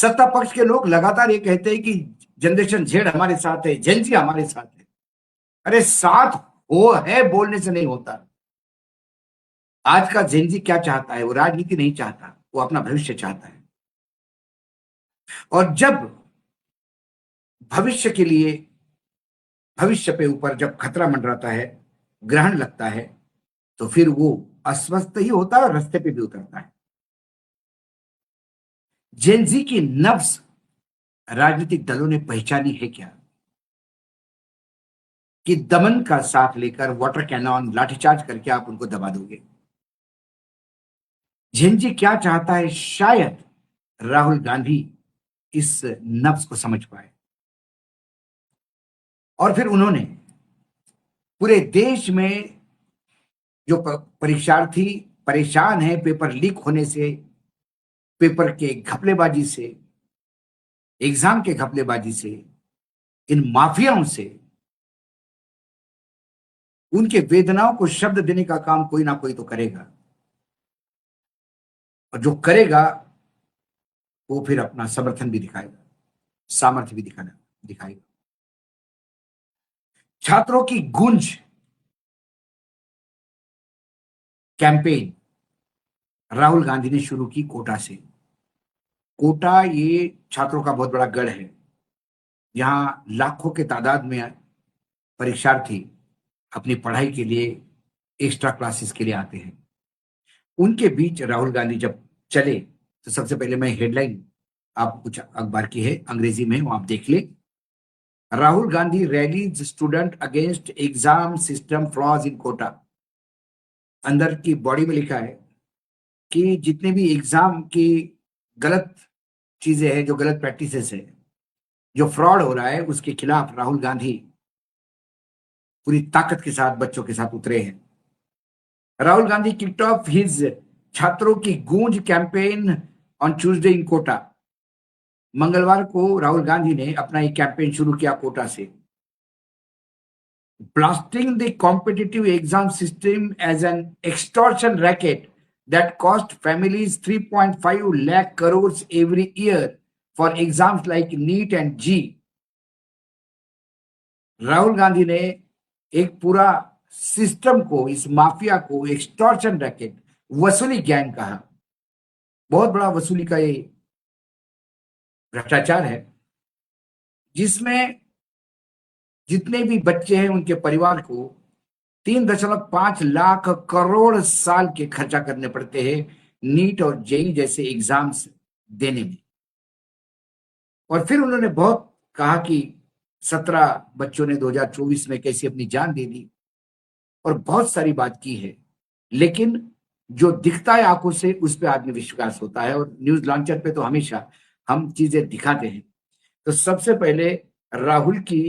सत्ता पक्ष के लोग लगातार ये कहते हैं कि जनरेशन जेड हमारे साथ है, जेन जी हमारे साथ है। अरे साथ हो है बोलने से नहीं होता। आज का जेन जी क्या चाहता है? वो राजनीति नहीं चाहता, वो अपना भविष्य चाहता है। और जब भविष्य के लिए, भविष्य पे ऊपर जब खतरा मंडराता है, ग्रहण लगता है, तो फिर वो अस्वस्थ ही होता है और रास्ते पे भी उतरता है। जेन जी की नब्ज राजनीतिक दलों ने पहचानी है क्या? कि दमन का साथ लेकर वाटर कैनन, लाठीचार्ज करके आप उनको दबा दोगे। जेन जी क्या चाहता है, शायद राहुल गांधी इस नब्ज को समझ पाए। और फिर उन्होंने पूरे देश में जो परीक्षार्थी परेशान है पेपर लीक होने से, पेपर के घपलेबाजी से, एग्जाम के घपलेबाजी से, इन माफियाओं से, उनके वेदनाओं को शब्द देने का काम कोई ना कोई तो करेगा। और जो करेगा वो फिर अपना समर्थन भी दिखाएगा, सामर्थ्य भी दिखाएगा। छात्रों की गूंज कैंपेन राहुल गांधी ने शुरू की कोटा से। कोटा ये छात्रों का बहुत बड़ा गढ़ है, यहां लाखों के तादाद में परीक्षार्थी अपनी पढ़ाई के लिए, एक्स्ट्रा क्लासेस के लिए आते हैं। उनके बीच राहुल गांधी जब चले तो सबसे पहले मैं हेडलाइन, आप कुछ अखबार की है, अंग्रेजी में, वो आप देख ले। Rahul Gandhi rallies student against exam system flaws in Kota. अंदर की बॉडी में लिखा है कि जितने भी एग्जाम की गलत चीजें हैं, जो गलत प्रैक्टिसेस है, जो फ्रॉड हो रहा है, उसके खिलाफ राहुल गांधी पूरी ताकत के साथ बच्चों के साथ उतरे हैं। Rahul Gandhi kicked of his छात्रों की गूंज कैंपेन ऑन ट्यूसडे इन कोटा। मंगलवार को राहुल गांधी ने अपना एक कैंपेन शुरू किया कोटा से। Blasting the competitive exam system as an extortion racket that cost families 3.5 lakh crores every year for exams like NEET and G. Rahul Gandhi ने एक पूरा सिस्टम को, इस माफिया को एक्सटॉर्शन रैकेट, वसूली गैंग कहा। बहुत बड़ा वसूली का ये भ्रष्टाचार है, जिसमें जितने भी बच्चे हैं उनके परिवार को 3.5 लाख करोड़ साल के खर्चा करने पड़ते हैं नीट और जेई जैसे एग्जाम्स देने में। और फिर उन्होंने बहुत कहा कि 17 बच्चों ने 2024 में कैसे अपनी जान दे दी, और बहुत सारी बात की है। लेकिन जो दिखता है आंखों से, उस पर आदमी विश्वास होता है, और न्यूज लॉन्चर पे तो हमेशा हम चीजें दिखाते हैं। तो सबसे पहले राहुल की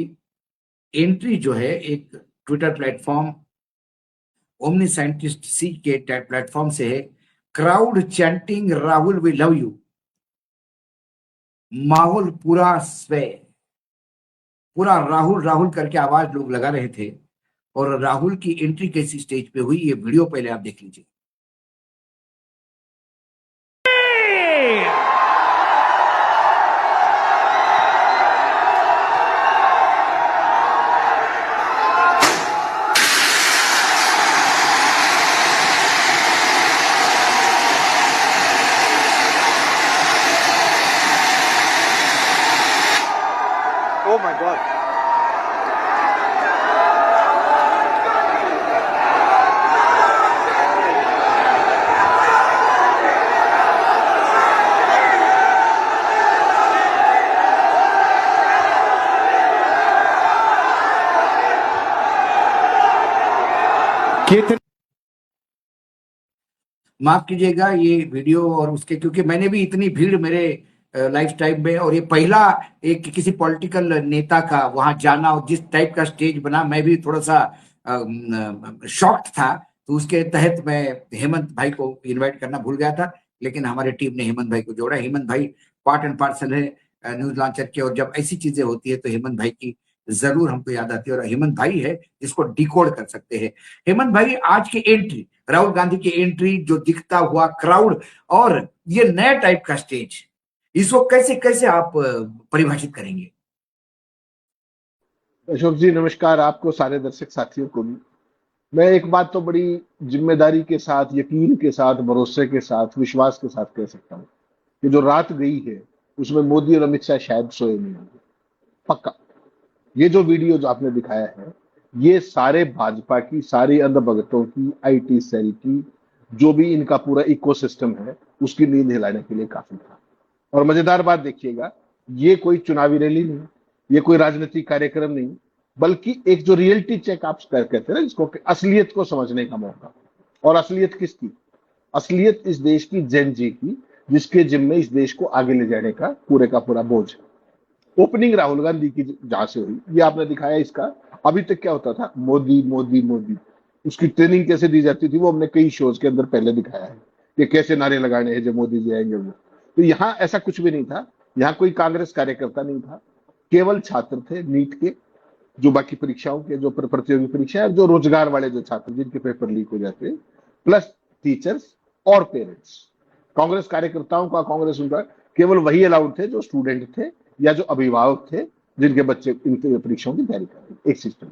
एंट्री जो है, एक ट्विटर प्लेटफॉर्म ओमनी साइंटिस्ट सी के प्लेटफॉर्म से है। Crowd chanting Rahul we love you. माहौल पूरा पूरा राहुल राहुल करके आवाज लोग लगा रहे थे। और राहुल की एंट्री कैसी स्टेज पे हुई, ये वीडियो पहले आप देख लीजिए। Oh my God. माफ कीजिएगा ये वीडियो और उसके, क्योंकि मैंने भी इतनी भीड़ मेरे लाइफ टाइम में, और ये पहला एक किसी पॉलिटिकल नेता का वहां जाना, और जिस टाइप का स्टेज बना, मैं भी थोड़ा सा शॉक्ड था। तो उसके तहत मैं हेमंत भाई को इनवाइट करना भूल गया था, लेकिन हमारे टीम ने हेमंत भाई को जोड़ा। हेमंत भाई पार्ट एंड पार्सल है न्यूज लॉन्चर के, और जब ऐसी चीजें होती है तो हेमंत भाई की जरूर हमको याद आती है, और हेमंत भाई है इसको डिकोड कर सकते हैं। हेमंत भाई, आज की एंट्री, राहुल गांधी की एंट्री, जो दिखता हुआ क्राउड, और ये नया टाइप का स्टेज, इसको कैसे कैसे आप परिभाषित करेंगे? अशोक जी नमस्कार, आपको सारे दर्शक साथियों को भी। मैं एक बात तो बड़ी जिम्मेदारी के साथ, यकीन के साथ, भरोसे के साथ, विश्वास के साथ कह सकता हूँ कि जो रात गई है उसमें मोदी और अमित शाह शायद सोए नहीं होंगे, पक्का। ये जो वीडियो जो आपने दिखाया है, ये सारे भाजपा की, सारी अंधभगतों की, आईटी सेल की, जो भी इनका पूरा इकोसिस्टम है, उसकी नींद हिलाने के लिए काफी था। और मजेदार बात देखिएगा, ये कोई चुनावी रैली नहीं, ये कोई राजनीतिक कार्यक्रम नहीं, बल्कि एक जो रियलिटी चेक आप कहते हैं ना जिसको, कि असलियत को समझने का मौका। और असलियत किसकी? असलियत इस देश की, जैन जी की, जिसके जिम्मे इस देश को आगे ले जाने का पूरे का पूरा बोझ है। ओपनिंग राहुल गांधी की जहां से हुई, ये आपने दिखाया इसका। अभी तक क्या होता था? मोदी मोदी मोदी। उसकी ट्रेनिंग कैसे दी जाती थी वो हमने कई शोज के अंदर पहले दिखाया है कि कैसे नारे लगाने हैं जब मोदी जी आएंगे वो। तो यहाँ ऐसा कुछ भी नहीं था, यहाँ कोई कांग्रेस कार्यकर्ता नहीं था, केवल छात्र थे नीट के, जो बाकी परीक्षाओं के, जो प्रतियोगी परीक्षा है, जो रोजगार वाले जो छात्र जिनके पेपर लीक हो जाते हैं, प्लस टीचर्स और पेरेंट्स। कांग्रेस कार्यकर्ताओं का, कांग्रेस उनका केवल वही अलाउड थे जो स्टूडेंट थे या जो अभिभावक थे जिनके बच्चे इन परीक्षाओं की तैयारी कर रहे थे, एक सिस्टम।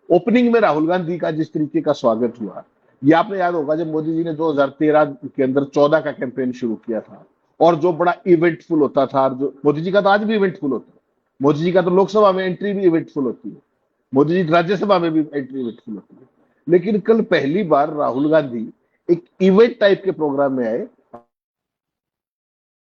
ओपनिंग में राहुल गांधी का जिस तरीके का स्वागत हुआ, ये आपने याद होगा जब मोदी जी ने 2013 के अंदर 14 का कैंपेन शुरू किया था, और जो बड़ा इवेंटफुल होता था, जो मोदी जी का तो आज भी इवेंटफुल होता है, मोदी जी का तो लोकसभा में एंट्री भी इवेंटफुल होती है, मोदी जी राज्यसभा में भी एंट्री इवेंटफुल होती है। लेकिन कल पहली बार राहुल गांधी एक इवेंट टाइप के प्रोग्राम में आए,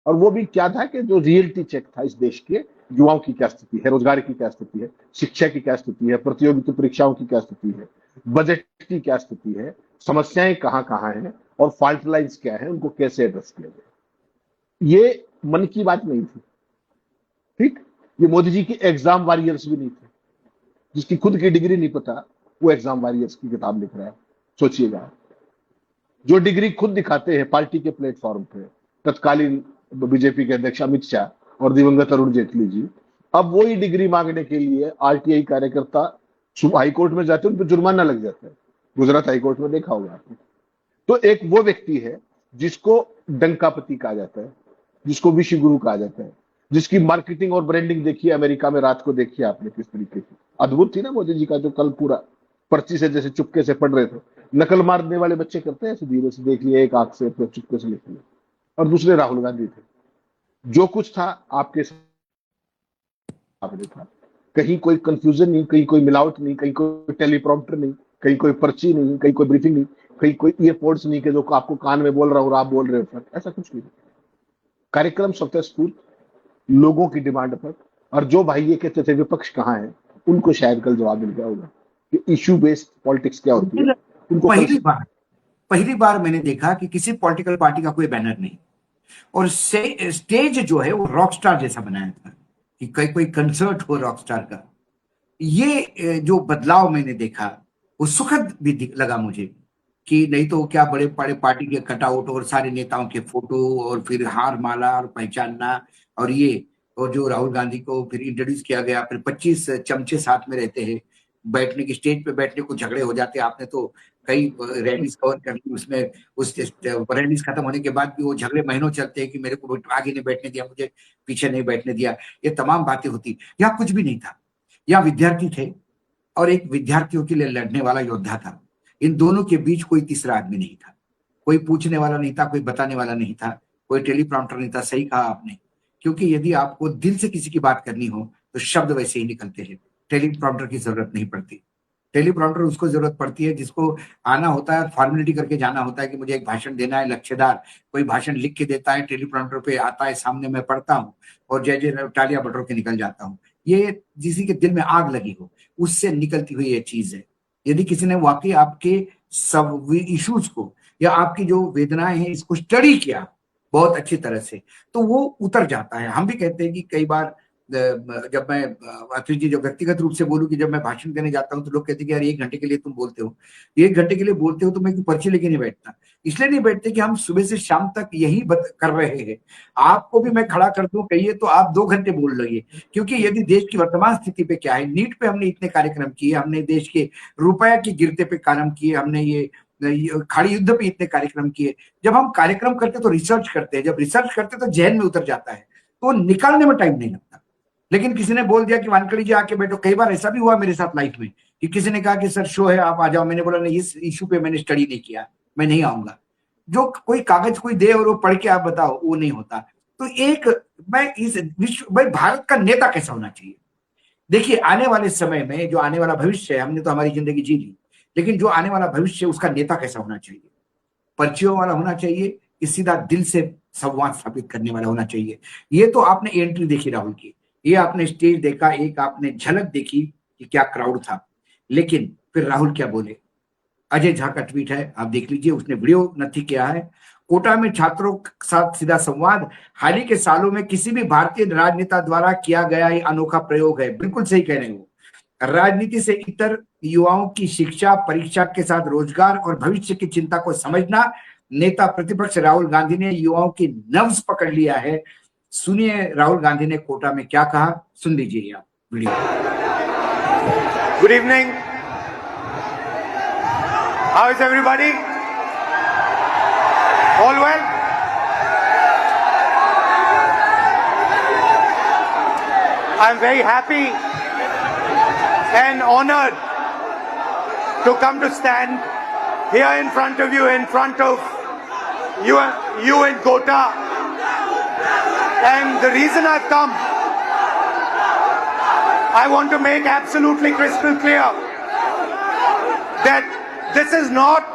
और वो भी क्या था कि जो रियलिटी चेक था इस देश के युवाओं की क्या स्थिति है, रोजगार की क्या स्थिति है, शिक्षा की क्या स्थिति है, प्रतियोगिता परीक्षाओं की क्या स्थिति है, बजट की क्या स्थिति है, समस्याएं कहां कहां हैं, और फॉल्ट लाइन्स क्या है, उनको कैसे एड्रेस किया जाए। ये मन की बात नहीं थी, ठीक। ये मोदी जी की एग्जाम वॉरियर्स भी नहीं थे, जिसकी खुद की डिग्री नहीं पता वो एग्जाम वॉरियर्स की किताब लिख रहा है। सोचिएगा, जो डिग्री खुद दिखाते हैं पार्टी के प्लेटफॉर्म पे तत्कालीन बीजेपी के अध्यक्ष अमित शाह और दिवंगत अरुण जेटली जी, अब वही डिग्री मांगने के लिए आरटीआई कार्यकर्ता हाईकोर्ट में जाते हैं, उन पर जुर्माना लग जाता है। गुजरात हाईकोर्ट में देखा होगा आपने। तो एक वो व्यक्ति है जिसको डंकापति कहा जाता है, जिसको विश्व गुरु कहा जाता है, जिसकी मार्केटिंग और ब्रांडिंग देखिए अमेरिका में, रात को देखिए आपने किस तरीके की अद्भुत थी ना मोदी जी का, जो कल पूरा पर्ची से जैसे चुपके से पढ़ रहे थे। नकल मारने वाले बच्चे करते हैं ऐसे, धीरे से देख लिया एक आंख से, फिर चुपके से लिख लिया। और दूसरे राहुल गांधी थे, जो कुछ था आपके सामने था। कहीं कोई कंफ्यूजन नहीं, कहीं कोई मिलावट नहीं, कहीं कोई टेलीप्रॉम्प्टर नहीं, कहीं कोई पर्ची नहीं, कहीं कोई ब्रीफिंग नहीं, कहीं कोई ईयरपोर्ट्स नहीं कि जो आपको कान में बोल रहा हो और आप बोल रहे हो, ऐसा कुछ नहीं। कार्यक्रम स्वतःस्फूर्त, लोगों की डिमांड पर। और जो भाई ये कहते थे विपक्ष कहाँ है, उनको शायद कल जवाब मिल गया होगा कि इश्यू बेस्ड पॉलिटिक्स क्या होती है। उनको पहली बार मैंने देखा कि किसी पॉलिटिकल पार्टी का कोई बैनर नहीं, और स्टेज जो है वो रॉक स्टार जैसा बनाया था कि कोई कंसर्ट हो रॉक स्टार का। ये जो बदलाव मैंने देखा वो सुखद भी लगा मुझे, कि नहीं तो क्या बड़े बड़े पार्टी के कटआउट और सारे नेताओं के फोटो और फिर हार माला और पहचानना, और ये, और जो राहुल गांधी को फिर इंट्रोड्यूस किया गया, फिर 25 चमचे साथ में रहते हैं, बैठने की, स्टेज पे बैठने को झगड़े हो जाते हैं। आपने तो कई रैलीज कवर कर ली, उसमें उस रैलीज खत्म होने के बाद भी वो झगड़े महीनों चलते हैं कि मेरे को आगे नहीं बैठने दिया, मुझे पीछे नहीं बैठने दिया, ये तमाम बातें होती। यहाँ कुछ भी नहीं था, यहाँ विद्यार्थी थे और एक विद्यार्थियों के लिए लड़ने वाला योद्धा था। इन दोनों के बीच कोई तीसरा आदमी नहीं था, कोई पूछने वाला नहीं था, कोई बताने वाला नहीं था, कोई टेलीप्रॉम्प्टर नहीं था। सही कहा आपने, क्योंकि यदि आपको दिल से किसी की बात करनी हो तो शब्द वैसे ही निकलते हैं, टेलीप्रॉम्प्टर की जरूरत नहीं पड़ती। टेलीप्रॉम्प्टर उसको जरूरत पड़ती है जिसको आना होता है, फॉर्मेलिटी करके जाना होता है कि मुझे एक भाषण देना है लक्ष्यदार, कोई भाषण लिख के देता है, टेलीप्रॉम्प्टर पे आता है सामने, मैं पढ़ता हूँ और जय जय टालियां बटोर के निकल जाता हूँ। ये किसी के दिल में आग लगी हो उससे निकलती हुई ये चीज है। यदि किसी ने वाकई आपके सब इश्यूज को या आपकी जो वेदनाएं हैं इसको स्टडी किया बहुत अच्छी तरह से, तो वो उतर जाता है। हम भी कहते हैं कि कई बार जब मैं अतुल जी, जो व्यक्तिगत रूप से बोलूं, कि जब मैं भाषण देने जाता हूं तो लोग कहते हैं कि यार 1 घंटे के लिए तुम बोलते हो, 1 घंटे के लिए बोलते हो, तो मैं पर्ची लेके नहीं बैठता। इसलिए नहीं बैठते कि हम सुबह से शाम तक यही कर रहे हैं। आपको भी मैं खड़ा कर दूं कहिए तो आप 2 घंटे बोल रही है, क्योंकि यदि देश की वर्तमान स्थिति पे क्या है, नीट पे हमने इतने कार्यक्रम किए, हमने देश के रुपए के गिरते पे काम किए, हमने ये खाड़ी युद्ध पे इतने कार्यक्रम किए। जब हम कार्यक्रम करते तो रिसर्च करते हैं, जब रिसर्च करते तो जहन में उतर जाता है, तो निकालने में टाइम नहीं लगता। लेकिन किसी ने बोल दिया कि वानखड़ी जी आके बैठो। कई बार ऐसा भी हुआ मेरे साथ लाइफ में कि किसी ने कहा कि सर शो है आप आ जाओ, मैंने बोला नहीं, इस इशू पे मैंने स्टडी नहीं किया, मैं नहीं आऊंगा। जो कोई कागज कोई दे और वो पढ़ के आप बताओ, वो नहीं होता। तो एक मैं इस विश्व भाई भारत का नेता कैसा होना चाहिए, देखिए आने वाले समय में जो आने वाला भविष्य है, हमने तो हमारी जिंदगी जी ली, लेकिन जो आने वाला भविष्य है उसका नेता कैसा होना चाहिए, पर्चियों वाला होना चाहिए कि सीधा दिल से संवाद स्थापित करने वाला होना चाहिए। ये तो आपने एंट्री देखी राहुल की, ये आपने स्टेज देखा, एक आपने झलक देखी कि क्या क्राउड था। लेकिन फिर राहुल क्या बोले, अजय झा का ट्वीट है, आप देख लीजिए, उसने वीडियो नथी किया है। कोटा में छात्रों के साथ सीधा संवाद, हाल ही के सालों में किसी भी भारतीय राजनेता द्वारा किया गया ये अनोखा प्रयोग है। बिल्कुल सही कह रहे हो, राजनीति से इतर युवाओं की शिक्षा, परीक्षा के साथ रोजगार और भविष्य की चिंता को समझना। नेता प्रतिपक्ष राहुल गांधी ने युवाओं की नब्ज पकड़ लिया है। सुनिए राहुल गांधी ने कोटा में क्या कहा, सुन लीजिए आप video. Good evening. How is everybody? All well? I'm very happy and honored to come to stand here in front of you, in front of you in Kota. And the reason I've come, I want to make absolutely crystal clear that this is not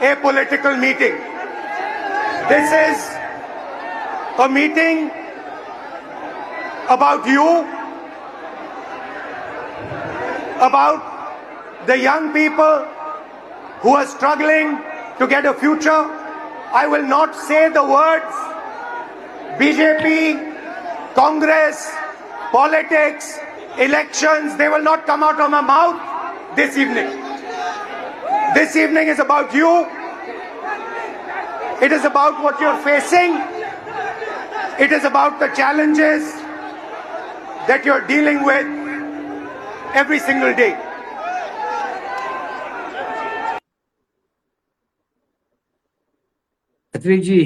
a political meeting. This is a meeting about you, about the young people who are struggling to get a future. I will not say the words BJP, Congress, politics, elections. They will not come out of my mouth this evening. This evening is about you. It is about what you're facing. It is about the challenges that you're dealing with every single day. Khatri ji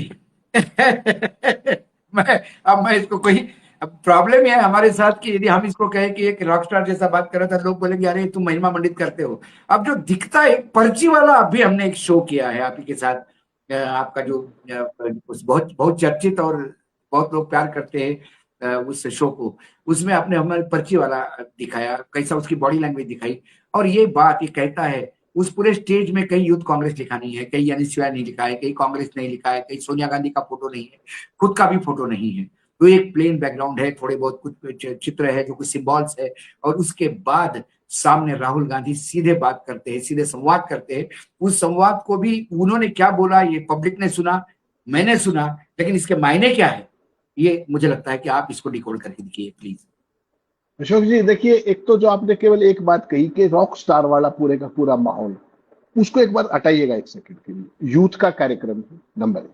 मैं इसको कोई problem है हमारे साथ कि यदि हम इसको कहें कि एक रॉकस्टार जैसा बात कर रहा था, लोग बोलेंगे अरे तुम महिमा मंडित करते हो। अब जो दिखता है एक पर्ची वाला, अभी हमने एक शो किया है आप ही के साथ, आपका जो उस बहुत बहुत चर्चित और बहुत लोग प्यार करते हैं उस शो को, उसमें आपने हमारे पर्ची वाला दिखाया, कैसा उसकी बॉडी लैंग्वेज दिखाई। और ये बात ये कहता है, उस पूरे स्टेज में कहीं यूथ कांग्रेस लिखा नहीं है, कहीं यानी शिवाय नहीं लिखा है, कहीं कांग्रेस नहीं लिखा है, कहीं सोनिया गांधी का फोटो नहीं है, खुद का भी फोटो नहीं है। तो एक प्लेन बैकग्राउंड है, थोड़े बहुत कुछ चित्र है जो कुछ सिंबल्स है, और उसके बाद सामने राहुल गांधी सीधे बात करते हैं, सीधे संवाद करते हैं। उस संवाद को भी उन्होंने क्या बोला ये पब्लिक ने सुना, मैंने सुना, लेकिन इसके मायने क्या है ये मुझे लगता है कि आप इसको डिकोड करके दिखिए प्लीज। अशोक जी देखिए, एक तो जो आपने केवल एक बात कही कि रॉक स्टार वाला पूरे का पूरा माहौल, उसको एक बार हटाइएगा एक सेकंड के लिए। यूथ का कार्यक्रम है नंबर 1।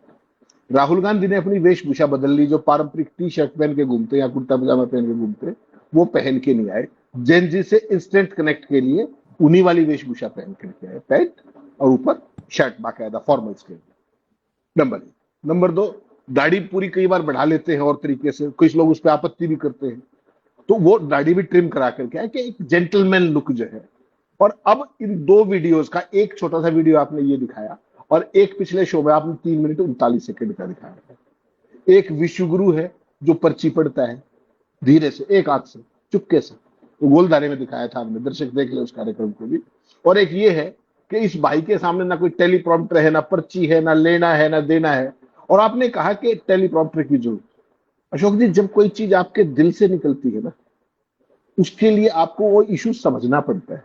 राहुल गांधी ने अपनी वेशभूषा बदल ली, जो पारंपरिक टी शर्ट पहन के घूमते या कुर्ता पजामा पहन के घूमते, वो पहन के नहीं आए। जेन जी से इंस्टेंट कनेक्ट के लिए उन्हीं वाली वेशभूषा पहन के आए, पैंट और ऊपर शर्ट बाकायदा फॉर्मल्स के। नंबर 1। नंबर 2, दाढ़ी पूरी कई बार बढ़ा लेते हैं और तरीके से, कुछ लोग उस पर आपत्ति भी करते हैं, तो वो दाढ़ी भी ट्रिम करा करके आए कि एक जेंटलमैन लुक जो है। और अब इन 2 वीडियोस का एक छोटा सा वीडियो आपने ये दिखाया, और एक पिछले शो में आपने 3 मिनट 39 सेकंड का दिखाया है। एक विश्वगुरु है जो पर्ची पढ़ता है धीरे से, एक हाथ से, चुपके से, वो गोलदारे में दिखाया था आपने, दर्शक देख ले उस कार्यक्रम को भी। और एक ये है कि इस भाई के सामने ना कोई टेलीप्रॉम्प्टर है, ना पर्ची है, ना लेना है ना देना है, और आपने कहा कि टेलीप्रॉम्प्टर की जरूरत। अशोक जी, जब कोई चीज आपके दिल से निकलती है ना, उसके लिए आपको वो इशू समझना पड़ता है।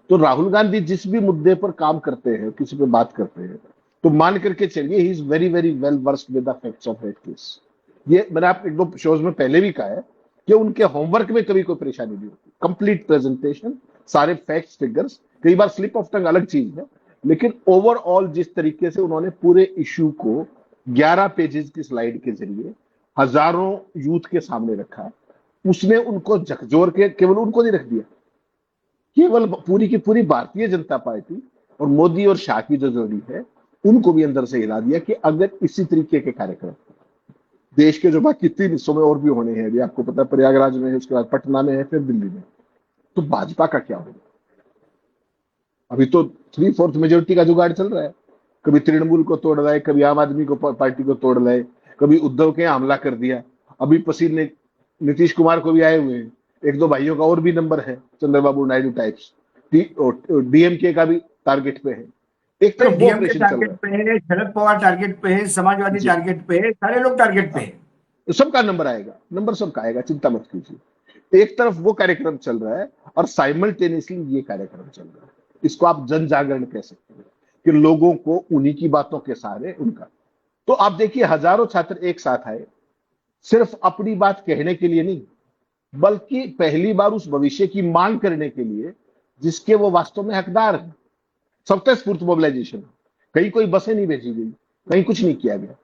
तो राहुल गांधी जिस भी मुद्दे पर काम करते हैं, किसी पे बात करते हैं, तो मान करके चलिए he is very very well versed with the facts of that case. ये मैंने आप 1-2 शोज में पहले भी कहा है कि उनके होमवर्क में कभी कोई परेशानी नहीं होती। कंप्लीट प्रेजेंटेशन, सारे फैक्ट्स फिगर्स, कई बार स्लिप ऑफ टंग अलग चीज है, लेकिन ओवरऑल जिस तरीके से उन्होंने पूरे इशू को 11 पेजेस की स्लाइड के जरिए हजारों यूथ के सामने रखा, उसने उनको झकझोर के केवल उनको नहीं रख दिया, केवल पूरी की पूरी भारतीय जनता पार्टी और मोदी और शाह की जो जोड़ी है उनको भी अंदर से हिला दिया कि अगर इसी तरीके के कार्यक्रम देश के जो बाकी 3 हिस्सों में और भी होने हैं, अभी आपको पता है प्रयागराज में है, उसके बाद पटना में है, फिर दिल्ली में, तो भाजपा का क्या होगा? अभी तो 3/4 मेजोरिटी का जुगाड़ चल रहा है, कभी तृणमूल को तोड़ रहा है, कभी आम आदमी को पार्टी को तोड़ रहा है, कभी उद्धव के यहाँ हमला कर दिया, अभी पसीन ने नीतीश कुमार को भी आए हुए हैं, 1-2 भाइयों का और भी नंबर है, चंद्रबाबू नायडू टाइप्स, डीएमके का भी टारगेट पे है। एक तरफ वो डीएम के ऑपरेशन चल रहा टारगेट पे है, शरद पवार टारगेट पे है, समाजवादी जी, टारगेट पे है, सारे लोग टारगेट पे है। सबका नंबर आएगा, नंबर सबका आएगा, चिंता मत कीजिए। एक तरफ वो कार्यक्रम चल रहा है और साइमल्टेनियसली ये कार्यक्रम चल रहा है। इसको आप जन जागरण कह सकते हैं कि लोगों को उन्हीं की बातों के सहारे उनका। तो आप देखिए हजारों छात्र एक साथ आए, सिर्फ अपनी बात कहने के लिए नहीं, बल्कि पहली बार उस भविष्य की मांग करने के लिए जिसके वो वास्तव में हकदार है। स्वतःस्फूर्त मोबिलाइजेशन, कहीं कोई बसें नहीं भेजी गई, कहीं कुछ नहीं किया गया।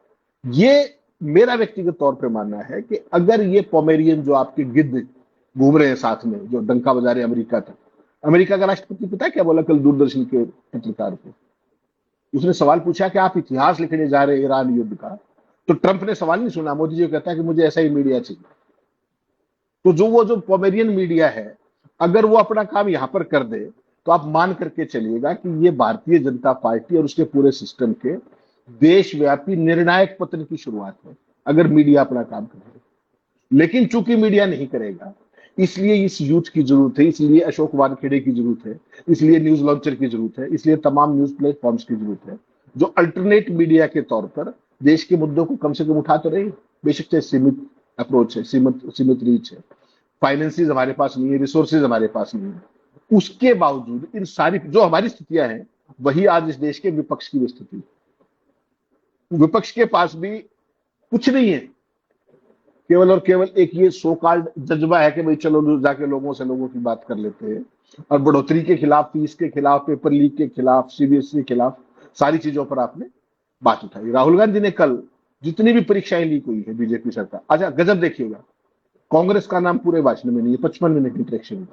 ये मेरा व्यक्तिगत तौर पे मानना है कि अगर ये पोमेरियन जो आपके गिद्ध घूम रहे हैं साथ में, जो डंका बजा रहे अमेरिका तक, अमेरिका का राष्ट्रपति पता है क्या बोला कल दूरदर्शन के पत्रकार को? उसने सवाल पूछा कि आप इतिहास लिखने जा रहे हैं ईरान युद्ध का, तो ट्रंप ने सवाल नहीं सुना, मोदी जी को कहता है कि मुझे ऐसा ही मीडिया चाहिए। तो जो पोमेरियन मीडिया है, अगर वो अपना काम यहां पर कर दे तो आप मान करके चलिएगा कि ये भारतीय जनता पार्टी और उसके पूरे सिस्टम के देशव्यापी निर्णायक पतन की शुरुआत है, अगर मीडिया अपना काम करे। लेकिन चूंकि मीडिया नहीं करेगा, इसलिए इस यूथ की जरूरत है, इसलिए अशोक वानखेड़े की जरूरत है, इसलिए न्यूज लॉन्चर की जरूरत है, इसलिए तमाम न्यूज प्लेटफॉर्म्स की जरूरत है जो अल्टरनेट मीडिया के तौर पर देश के मुद्दों को कम से कम उठा तो रहे। बेशक से सीमित अप्रोच है, सीमित रीच है, फाइनेंसिस हमारे पास नहीं है, रिसोर्सेज हमारे पास नहीं है, उसके बावजूद इन सारी जो हमारी स्थितियां हैं वही आज इस देश के विपक्ष की भी स्थिति। विपक्ष के पास भी कुछ नहीं है, केवल और केवल एक ये सो कॉल्ड जज्बा है कि भाई चलो जाके लोगों की बात कर लेते हैं, और बढ़ोतरी के खिलाफ, फीस के खिलाफ, पेपर लीक के खिलाफ, सीबीएसई के खिलाफ, सारी चीजों पर आपने बात उठाई। राहुल गांधी ने कल जितनी भी परीक्षाएं लीक हुई है बीजेपी सरकार, अच्छा गजब देखिएगा, कांग्रेस का नाम पूरे भाषण में नहीं है, 55 मिनट इंटरेक्शन में,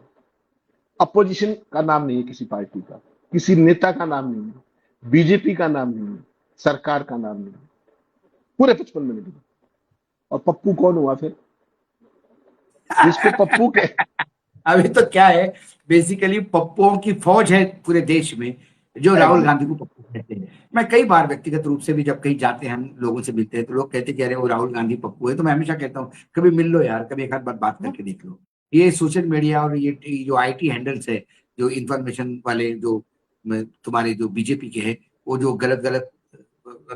अपोजिशन का नाम नहीं है, किसी पार्टी का, किसी नेता का नाम नहीं है, बीजेपी का नाम नहीं है, सरकार का नाम नहीं है, पूरे 55 मिनट में। और पप्पू कौन हुआ फिर, जिसको पप्पू के अभी तो क्या है, बेसिकली पप्पुओं की फौज है पूरे देश में जो राहुल गांधी को पप्पू कहते हैं। मैं कई बार व्यक्तिगत रूप से भी जब कहीं जाते हैं, हम लोगों से मिलते हैं, तो लोग कहते हैं कि अरे वो राहुल गांधी पप्पू है, तो मैं हमेशा कहता हूँ कभी मिल लो यार, कभी एक आध बात करके देख लो। ये सोशल मीडिया और ये जो आईटी हैंडल्स है, जो इंफॉर्मेशन वाले, जो तुम्हारे जो बीजेपी के हैं, वो जो गलत गलत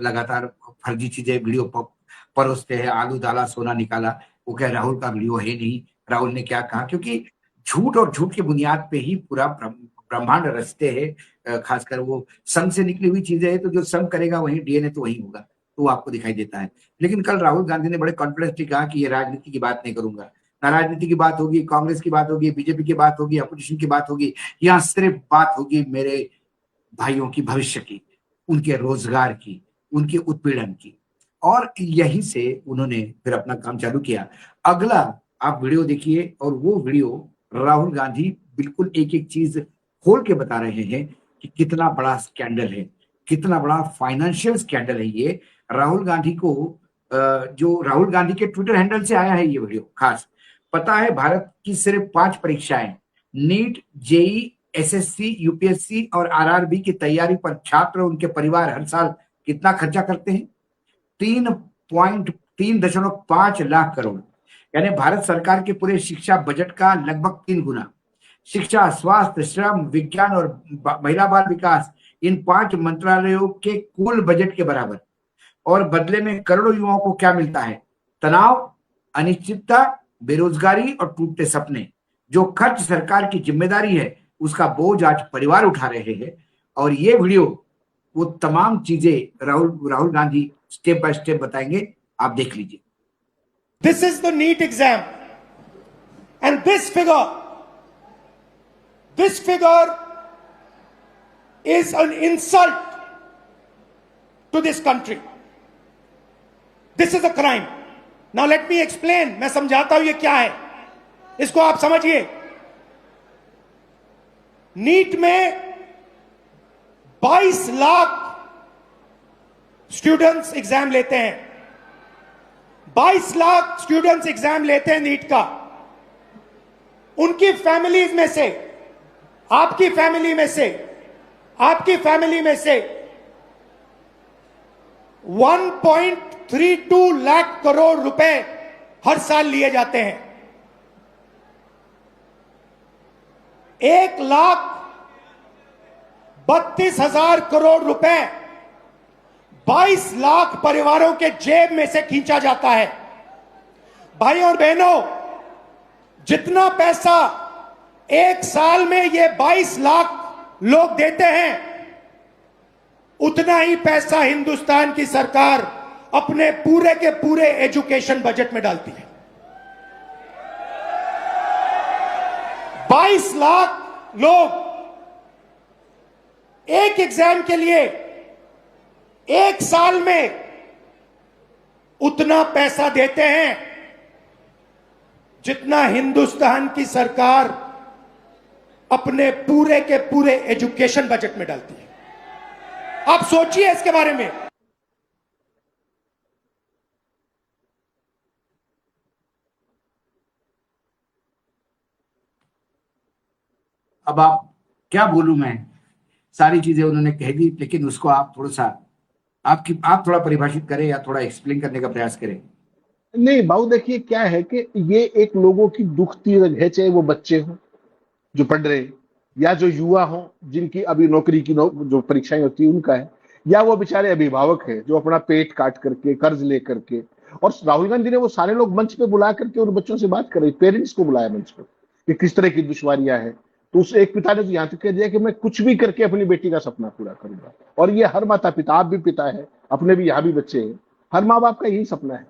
लगातार फर्जी चीजें वीडियो परोसते हैं, आलू दाला सोना निकाला, वो क्या राहुल का वीडियो है नहीं, राहुल ने क्या कहा, क्योंकि झूठ और झूठ की बुनियाद पे ही पूरा ब्रह्मांड रचते हैं। खासकर वो सन से निकली हुई चीजें हैं, तो जो सन करेगा वही डीएनए तो वही होगा, तो वो आपको दिखाई देता है। लेकिन कल राहुल गांधी ने बड़े कॉन्फिडेंसली कहा कि ये राजनीति की बात नहीं करूंगा, ना राजनीति की बात होगी, कांग्रेस की बात होगी, बीजेपी की बात होगी, अपोजिशन की बात होगी, यहाँ सिर्फ बात होगी मेरे भाइयों की भविष्य की, उनके रोजगार की, उनके उत्पीड़न की। और यहीं से उन्होंने फिर अपना काम चालू किया। अगला आप वीडियो देखिए, और वो वीडियो राहुल गांधी बिल्कुल एक एक चीज खोल के बता रहे हैं कि कितना बड़ा स्कैंडल है, कितना बड़ा फाइनेंशियल स्कैंडल है ये। राहुल गांधी को जो राहुल गांधी के ट्विटर हैंडल से आया है ये वीडियो खास। पता है भारत की सिर्फ 5 परीक्षाएं, नीट, जेई, एसएससी, यूपीएससी और आरआरबी की तैयारी पर छात्र और उनके परिवार हर साल कितना खर्चा करते हैं? 3.5 लाख करोड़, यानी भारत सरकार के पूरे शिक्षा बजट का लगभग 3 गुना। शिक्षा, स्वास्थ्य, श्रम, विज्ञान और महिला बाल विकास, इन 5 मंत्रालयों के कुल बजट के बराबर। और बदले में करोड़ों युवाओं को क्या मिलता है? तनाव, अनिश्चितता, बेरोजगारी और टूटते सपने। जो खर्च सरकार की जिम्मेदारी है, उसका बोझ आज परिवार उठा रहे हैं। और ये वीडियो वो तमाम चीजें Rahul Gandhi step by step बताएंगे, आप देख लीजिए। This is the NEET exam, and this figure is an insult to this country. This is a crime. Now let me explain. मैं समझाता हूं ये क्या है, इसको आप समझिए। नीट में 22 लाख स्टूडेंट्स एग्जाम लेते हैं, 22 लाख स्टूडेंट्स एग्जाम लेते हैं नीट का। उनकी फैमिलीज में से, आपकी फैमिली में से, आपकी फैमिली में से 1.32 लाख करोड़ रुपए हर साल लिए जाते हैं। 1,32,000 करोड़ रुपए 22 लाख परिवारों के जेब में से खींचा जाता है। भाई और बहनों, जितना पैसा एक साल में ये 22 लाख लोग देते हैं, उतना ही पैसा हिंदुस्तान की सरकार अपने पूरे के पूरे एजुकेशन बजट में डालती है। 22 लाख लोग एक एग्जाम के लिए एक साल में उतना पैसा देते हैं जितना हिंदुस्तान की सरकार अपने पूरे के पूरे एजुकेशन बजट में डालती है। आप सोचिए इसके बारे में। अब आप क्या बोलूं मैं, सारी चीजें उन्होंने कह दी, लेकिन उसको आप थोड़ा सा आप थोड़ा परिभाषित करें या थोड़ा एक्सप्लेन करने का प्रयास करें। नहीं बाबू, देखिए क्या है कि ये एक लोगों की दुखती रग है, चाहे वो बच्चे हों जो पढ़ रहे हैं, या जो युवा हों जिनकी अभी नौकरी की जो परीक्षाएं होती है उनका है, या वो बेचारे अभिभावक हैं जो अपना पेट काट करके कर्ज ले करके। और राहुल गांधी ने वो सारे लोग मंच पे बुला करके उन बच्चों से बात कर रही, पेरेंट्स को बुलाया मंच पर कि किस तरह की दुश्वारियां हैं। तो उस एक पिता ने तो यहां तक कह दिया कि मैं कुछ भी करके अपनी बेटी का सपना पूरा करूंगा। और ये हर माता पिता, आप भी पिता है, अपने भी यहाँ भी बच्चे हैं, हर माँ बाप का यही सपना है।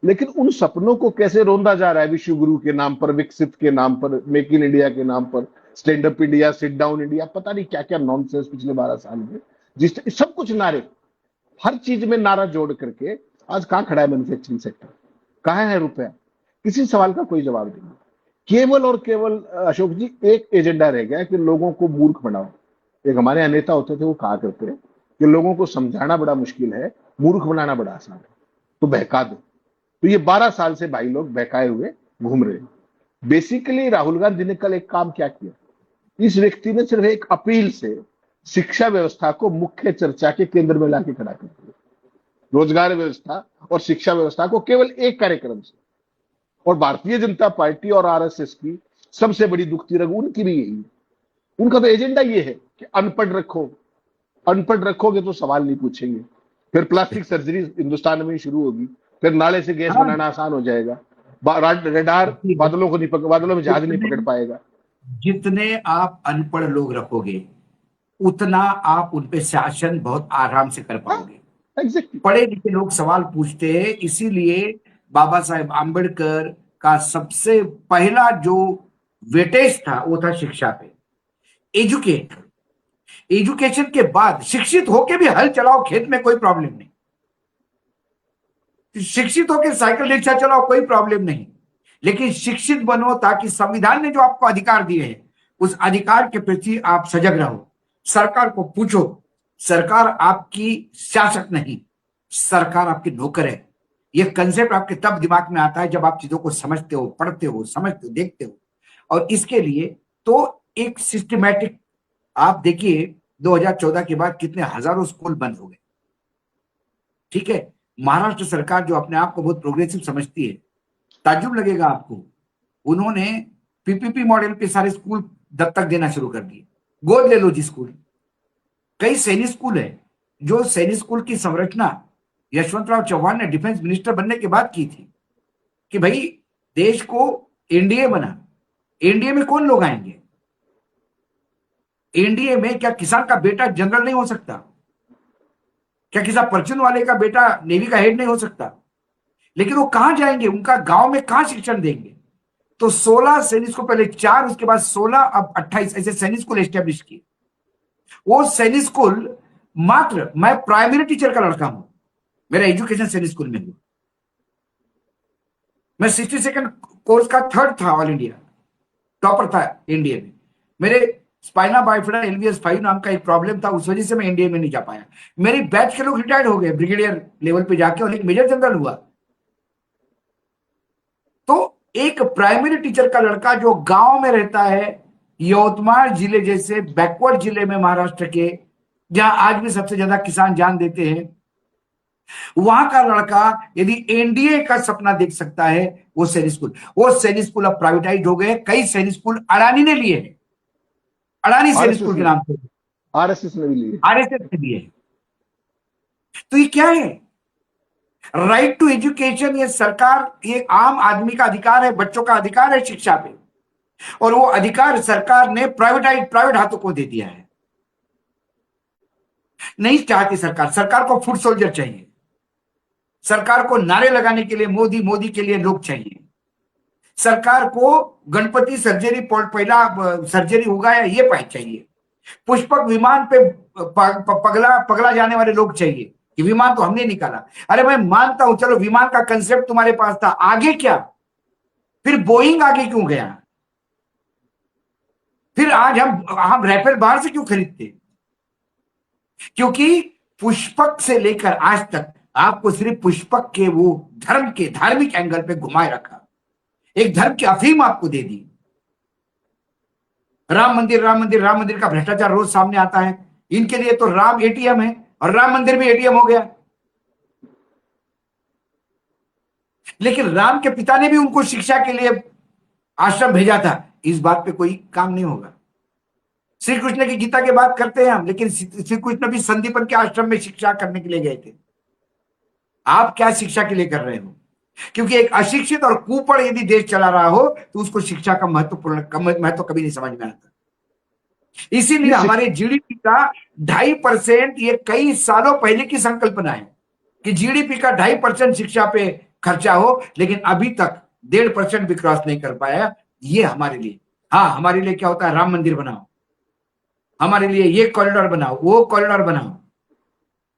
लेकिन उन सपनों को कैसे रोंदा जा रहा है विश्व गुरु के नाम पर, विकसित के नाम पर, मेक इन इंडिया के नाम पर, stand up India, sit down India, पता नहीं क्या क्या नॉनसेंस पिछले 12 साल में, जिस सब कुछ नारे, हर चीज में नारा जोड़ करके आज कहां खड़ा है मैन्युफैक्चरिंग सेक्टर, कहां है रुपया? किसी सवाल का कोई जवाब नहीं। केवल और केवल अशोक जी एक एजेंडा रह गया कि लोगों को मूर्ख बनाओ। एक हमारे यहाँ नेता होते थे, वो कहा करते हैं कि लोगों को समझाना बड़ा मुश्किल है, मूर्ख बनाना बड़ा आसान है, तो बहका दो। तो ये 12 साल से भाई लोग बहकाए हुए घूम रहे हैं। बेसिकली राहुल गांधी ने कल एक काम क्या किया, इस व्यक्ति ने सिर्फ एक अपील से शिक्षा व्यवस्था को मुख्य चर्चा के केंद्र में लाके खड़ा कर दिया। रोजगार व्यवस्था और शिक्षा व्यवस्था को केवल एक कार्यक्रम से। और भारतीय जनता पार्टी और आरएसएस की सबसे बड़ी दुखती रग उनकी भी यही है। उनका तो एजेंडा ये है कि अनपढ़ रखो, अनपढ़ रखोगे तो सवाल नहीं पूछेंगे, फिर प्लास्टिक सर्जरी हिंदुस्तान में ही शुरू होगी, फिर नाले से गैस बनाना आसान हो जाएगा, रडार बादलों को नहीं बादलों में जहाज नहीं पकड़ पाएगा। जितने आप अनपढ़ लोग रखोगे उतना आप उनपे शासन बहुत आराम से कर पाओगे। एग्जैक्टली। पढ़े लिखे लोग सवाल पूछते हैं, इसीलिए बाबा साहेब आंबेडकर का सबसे पहला जो वेटेज था वो था शिक्षा पे। एजुकेशन के बाद शिक्षित होके भी हल चलाओ खेत में, कोई प्रॉब्लम नहीं। शिक्षित होके साइकिल रिक्शा चलाओ, कोई प्रॉब्लम नहीं, लेकिन शिक्षित बनो ताकि संविधान ने जो आपको अधिकार दिए हैं उस अधिकार के प्रति आप सजग रहो। सरकार को पूछो, सरकार आपकी शासक नहीं, सरकार आपकी नौकर है। यह कंसेप्ट आपके तब दिमाग में आता है जब आप चीजों को समझते हो, पढ़ते हो, समझते हो, देखते हो। और इसके लिए तो एक सिस्टमैटिक, आप देखिए 2014 के बाद कितने हजारों स्कूल बंद हो गए। ठीक है, महाराष्ट्र सरकार जो अपने आप को बहुत प्रोग्रेसिव समझती है, ताज्जुब लगेगा आपको, उन्होंने पीपीपी मॉडल पे सारे स्कूल दत्तक देना शुरू कर दिए। गोद ले लो जी स्कूल। कई सैनिक स्कूल है, जो सैनिक स्कूल की संरचना यशवंतराव चौहान ने डिफेंस मिनिस्टर बनने के बाद की थी कि भाई देश को एनडीए बना। एनडीए में कौन लोग आएंगे? एनडीए में क्या किसान का बेटा जनरल नहीं हो सकता? क्या किसान परचून वाले का बेटा नेवी का हेड नहीं हो सकता? लेकिन वो कहां जाएंगे? उनका गांव में कहां शिक्षण देंगे? तो 16 सैनिक स्कूल, पहले 4, उसके बाद 16, अब 28 ऐसे सैनिक स्कूल एस्टेब्लिश किए। वो सैनिक स्कूल मात्र, मैं प्राइमरी टीचर का लड़का हूं, मेरा एजुकेशन सैनिक स्कूल में हुआ। मैं 62nd कोर्स का 3rd था, ऑल इंडिया टॉपर था एनडीए में। मेरे स्पाइना बाइफिडा LVS5 नाम का एक प्रॉब्लम था, उस वजह से मैं एनडीए में नहीं जा पाया। मेरी बैच के लोग रिटायर्ड हो गए ब्रिगेडियर लेवल पे जाके, और एक मेजर जनरल हुआ। तो एक प्राइमरी टीचर का लड़का जो गांव में रहता है, यवतमाल जिले जैसे बैकवर्ड जिले में महाराष्ट्र के, जहां आज भी सबसे ज्यादा किसान जान देते हैं, वहां का लड़का यदि एनडीए का सपना देख सकता है, वो सैनिक स्कूल अब प्राइवेटाइज हो गए। कई सैनिक स्कूल अडानी ने लिए हैं, अडानी सैनिक स्कूल के नाम से, आरएसएस ने भी लिए, RSS ने लिए। तो ये क्या है? राइट टू एजुकेशन, ये सरकार, ये आम आदमी का अधिकार है, बच्चों का अधिकार है शिक्षा पे, और वो अधिकार सरकार ने प्राइवेट हाथों को दे दिया है। नहीं चाहती सरकार को फुट सोल्जर चाहिए, सरकार को नारे लगाने के लिए मोदी मोदी के लिए लोग चाहिए, सरकार को गणपति सर्जरी पहला सर्जरी होगा या ये पाए चाहिए, पुष्पक विमान पे पगला जाने वाले लोग चाहिए कि विमान तो हमने निकाला। अरे मैं मानता हूं, चलो विमान का कंसेप्ट तुम्हारे पास था, आगे क्या? फिर बोइंग आगे क्यों गया? फिर आज हम राफेल बाहर से क्यों खरीदते? क्योंकि पुष्पक से लेकर आज तक आपको सिर्फ पुष्पक के वो धर्म के धार्मिक एंगल पे घुमाए रखा, एक धर्म की अफीम आपको दे दी। राम मंदिर का भ्रष्टाचार रोज सामने आता है। इनके लिए तो राम ATM है, और राम मंदिर भी ATM हो गया। लेकिन राम के पिता ने भी उनको शिक्षा के लिए आश्रम भेजा था, इस बात पे कोई काम नहीं होगा। श्री कृष्ण की गीता की बात करते हैं हम, लेकिन श्री कृष्ण भी संदीपन के आश्रम में शिक्षा करने के लिए गए थे। आप क्या शिक्षा के लिए कर रहे हो? क्योंकि एक अशिक्षित और कुपढ़ यदि देश चला रहा हो तो उसको शिक्षा का महत्व कभी नहीं समझ में आता। इसीलिए हमारे GDP का 2.5%, ये कई सालों पहले की संकल्पना है कि GDP का 2.5% शिक्षा पे खर्चा हो, लेकिन अभी तक 1.5% भी क्रॉस नहीं कर पाया। ये हमारे लिए, हाँ हमारे लिए क्या होता है? राम मंदिर बनाओ, हमारे लिए ये कॉरिडोर बनाओ, वो कॉरिडोर बनाओ।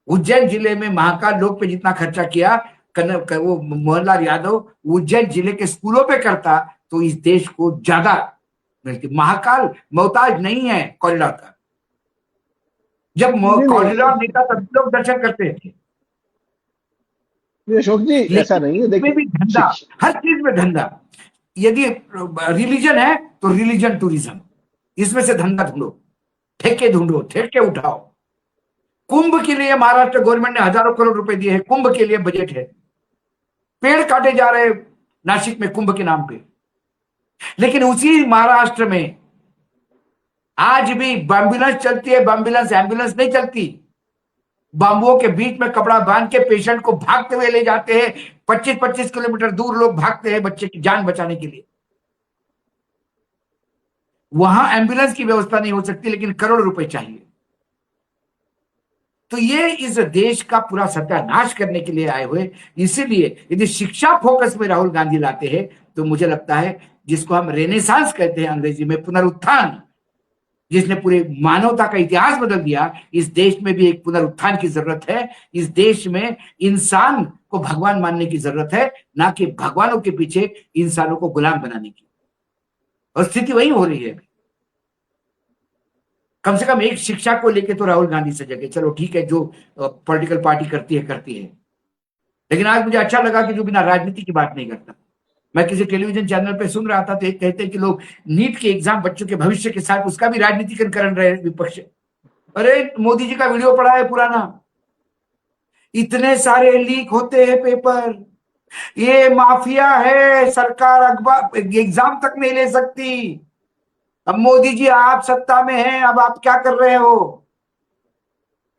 उज्जैन जिले में महाकाल लोक पे जितना खर्चा किया वो मोहनलाल यादव उज्जैन जिले के स्कूलों पे करता तो इस देश को ज्यादा मिलती। महाकाल मोहताज नहीं है कॉरिडोर का। जब कॉरिडोर नहीं था तब लोग दर्शन करते थे। अशोक जी ऐसा नहीं है, देखिए भी धंधा, हर चीज में धंधा। यदि रिलीजन है तो रिलीजन टूरिज्म, इसमें से धंधा ढूंढो, ठेके ढूंढो, ठेके उठाओ। कुंभ के लिए महाराष्ट्र गवर्नमेंट ने हजारों करोड़ रुपए दिए हैं, कुंभ के लिए बजट है। पेड़ काटे जा रहे नासिक में कुंभ के नाम पे, लेकिन उसी महाराष्ट्र में आज भी एम्बुलेंस चलती है, एम्बुलेंस नहीं चलती। बांबुओं के बीच में कपड़ा बांध के पेशेंट को भागते हुए ले जाते हैं। 25-25 किलोमीटर दूर लोग भागते हैं बच्चे की जान बचाने के लिए। वहां एम्बुलेंस की व्यवस्था नहीं हो सकती, लेकिन करोड़ रुपए चाहिए। तो ये इस देश का पूरा सत्यानाश करने के लिए आए हुए। इसीलिए यदि शिक्षा फोकस में राहुल गांधी लाते हैं तो मुझे लगता है, जिसको हम रेनेसांस कहते हैं अंग्रेजी में, पुनरुत्थान, जिसने पूरे मानवता का इतिहास बदल दिया, इस देश में भी एक पुनरुत्थान की जरूरत है। इस देश में इंसान को भगवान मानने की जरूरत है, ना कि भगवानों के पीछे इंसानों को गुलाम बनाने की। और स्थिति वही हो रही है। कम से कम एक शिक्षा को लेके तो राहुल गांधी सजग है। चलो ठीक है, जो पॉलिटिकल पार्टी करती है। लेकिन आज मुझे अच्छा लगा कि जो बिना राजनीति की बात नहीं करता। मैं किसी टेलीविजन चैनल पे सुन रहा था तो एक कहते हैं कि लोग नीट के एग्जाम बच्चों के भविष्य के साथ उसका भी राजनीतिकरण कर रहे हैं विपक्ष। अरे मोदी जी का वीडियो पड़ा है पुराना, इतने सारे लीक होते हैं पेपर, ये माफिया है, सरकार अखबार एग्जाम तक नहीं ले सकती। अब मोदी जी आप सत्ता में हैं, अब आप क्या कर रहे हो?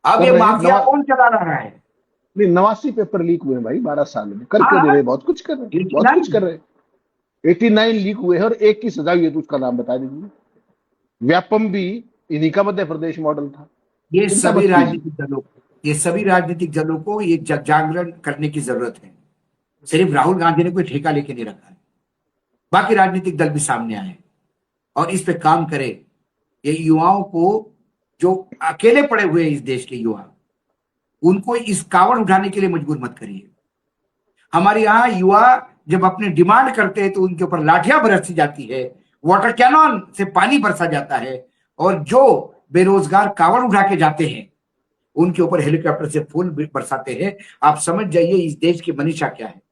अब ये माफिया कौन चला रहा है? नहीं, 89 पेपर लीक हुए भाई 12 साल में, करके दे रहे, बहुत कुछ कर रहे, बहुत कुछ कर रहे। 89 लीक हुए हैं और एक की सजा हुई है, तो उसका नाम बता दीजिए। व्यापम भी इन्हीं का मध्य प्रदेश मॉडल था। ये सभी राजनीतिक दलों को ये जागरण करने की जरूरत है। सिर्फ राहुल गांधी ने कोई ठेका लेके नहीं रखा है, बाकी राजनीतिक दल भी सामने आए और इस पे काम करे। ये युवाओं को, जो अकेले पड़े हुए हैं इस देश के युवा, उनको इस कावड़ उठाने के लिए मजबूर मत करिए। हमारे यहाँ युवा जब अपने डिमांड करते हैं तो उनके ऊपर लाठियां बरसी जाती है, वाटर कैनन से पानी बरसा जाता है, और जो बेरोजगार कावड़ उठा के जाते हैं उनके ऊपर हेलीकॉप्टर से फूल बरसाते हैं। आप समझ जाइए इस देश की मनीषा क्या है।